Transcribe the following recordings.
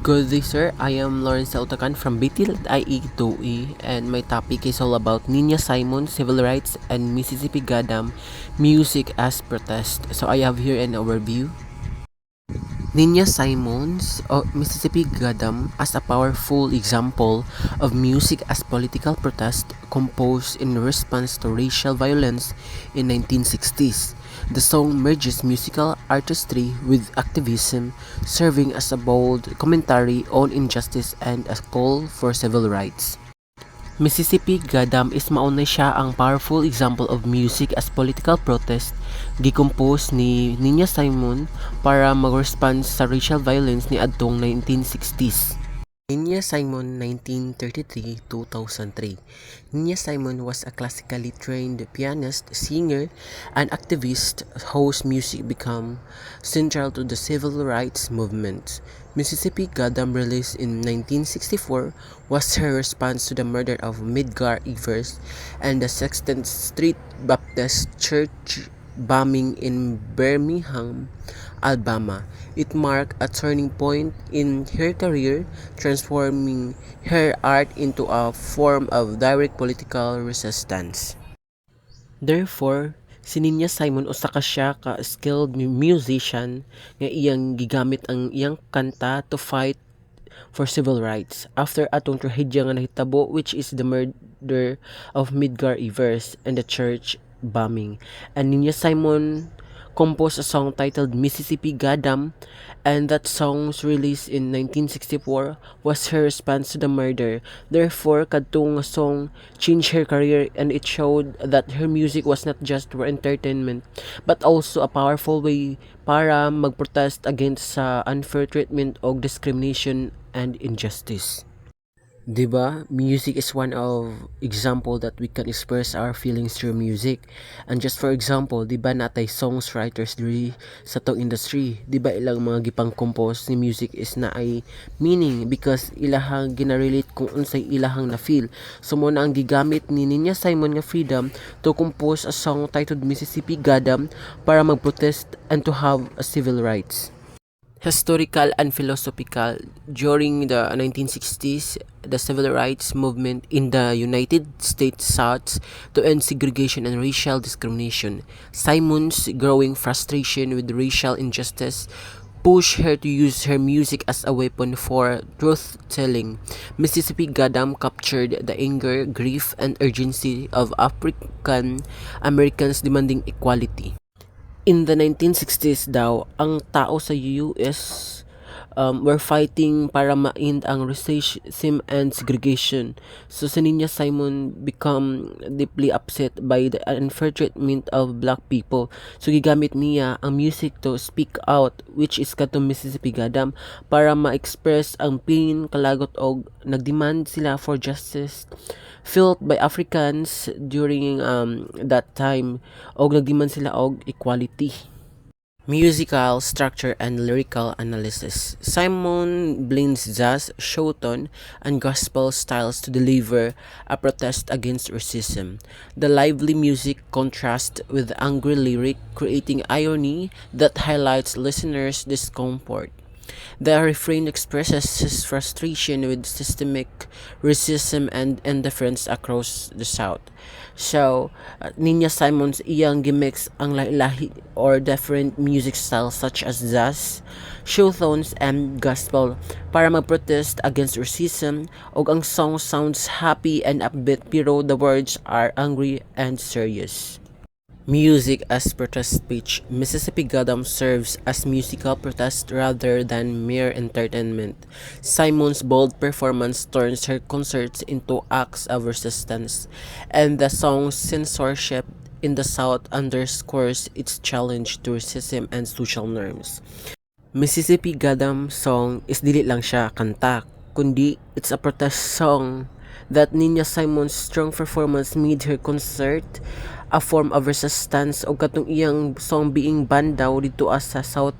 Good day, sir. I am Lawrence Sautakan from BTLIE2E, and my topic is all about Nina Simon, civil rights, and Mississippi Goddam music as protest. So I have here an overview. Nina Simon's Mississippi Goddam as a powerful example of music as political protest composed in response to racial violence in 1960s. The song merges musical artistry with activism, serving as a bold commentary on injustice and a call for civil rights. Mississippi Goddam is maunay siya ang powerful example of music as political protest gikompose ni Nina Simon para mag-respond sa racial violence ni adtong 1960s. Nina Simon 1933-2003. Nina Simon was a classically trained pianist, singer, and activist whose music became central to the civil rights movement. Mississippi Goddam, released in 1964, was her response to the murder of Medgar Evers and the 16th Street Baptist Church bombing in Birmingham, Alabama. It marked a turning point in her career, transforming her art into a form of direct political resistance. Therefore, si Nina Simon usa ka siya ka skilled musician nga iyang gigamit ang iyang kanta to fight for civil rights after atong trahedya nga nahitabo, which is the murder of Medgar Evers and the church bombing. And Nina Simon composed a song titled Mississippi Goddam, and that song's released in 1964 was her response to the murder. Therefore, kadtong song changed her career, and it showed that her music was not just for entertainment but also a powerful way para magprotest against sa unfair treatment o discrimination and injustice. Diba? Music is one of example that we can express our feelings through music. And just for example, diba natay songs writers diri sa tong industry, diba ilang mga gipang compose ni music is na ay meaning because ilahang ginarelate kung unsay ilahang na feel. So mo na ang gigamit ni Nina Simon nga freedom to compose a song titled Mississippi Goddam para magprotest and to have a civil rights. Historical and philosophical. During the 1960s, the civil rights movement in the United States sought to end segregation and racial discrimination. Simon's growing frustration with racial injustice pushed her to use her music as a weapon for truth-telling. Mississippi Goddam captured the anger, grief, and urgency of African Americans demanding equality. In the 1960s daw, ang tao sa US were fighting para ma-end ang racism and segregation. So si Nina Simon become deeply upset by the unfair treatment of black people. So gigamit niya ang music to speak out, which is katong Mississippi Goddam, para ma-express ang pain, kalagot og nagdemand sila for justice felt by Africans during that time, og nagdemand sila og equality. Musical structure and lyrical analysis. Simon blends jazz, show-tone, and gospel styles to deliver a protest against racism. The lively music contrasts with angry lyric, creating irony that highlights listeners' discomfort. The refrain expresses his frustration with systemic racism and indifference across the South. So, Nina Simon's iyang gimix ang lahi-lahi or different music styles such as jazz, show-tones, and gospel para mag-protest against racism, og ang song sounds happy and upbeat pero the words are angry and serious. Music as protest speech. Mississippi Goddam serves as musical protest rather than mere entertainment. Simon's bold performance turns her concerts into acts of resistance, and the song's censorship in the South underscores its challenge to racism and social norms. Mississippi Goddam song is dili lang siya kanta, kundi it's a protest song that Nina Simon's strong performance made her concert a form of resistance, og katong iyang song being banned daw dito sa South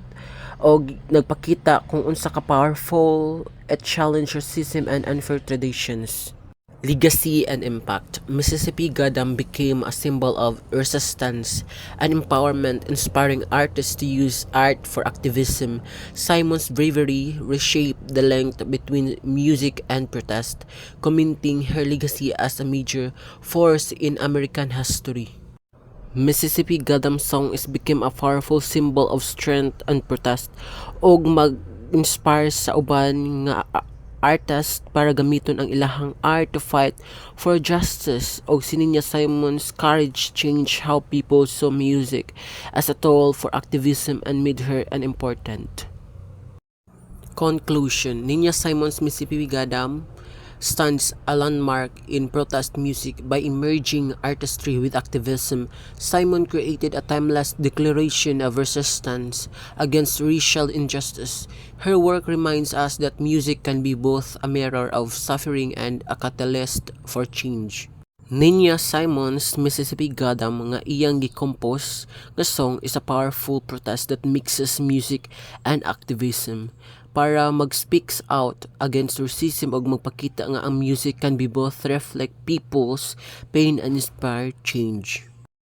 og nagpakita kung unsa ka powerful at challenge racism and unfair traditions. Legacy and impact. Mississippi Goddam became a symbol of resistance and empowerment, inspiring artists to use art for activism. Simon's bravery reshaped the link between music and protest, cementing her legacy as a major force in American history. Mississippi Goddam song is became a powerful symbol of strength and protest, og mag-inspire sa uban nga artist para gamiton ang ilahang art to fight for justice. Og sininya Simon's courage changed how people saw music as a tool for activism and made her an important. Conclusion. Nina Simon's Mississippi Goddam stands a landmark in protest music by merging artistry with activism. Simon created a timeless declaration of resistance against racial injustice. Her work reminds us that music can be both a mirror of suffering and a catalyst for change. Nina Simon's Mississippi Goddam nga iyang gi-compose nga song is a powerful protest that mixes music and activism para mag-speaks out against racism og magpakita nga ang music can be both reflect people's pain and inspire change.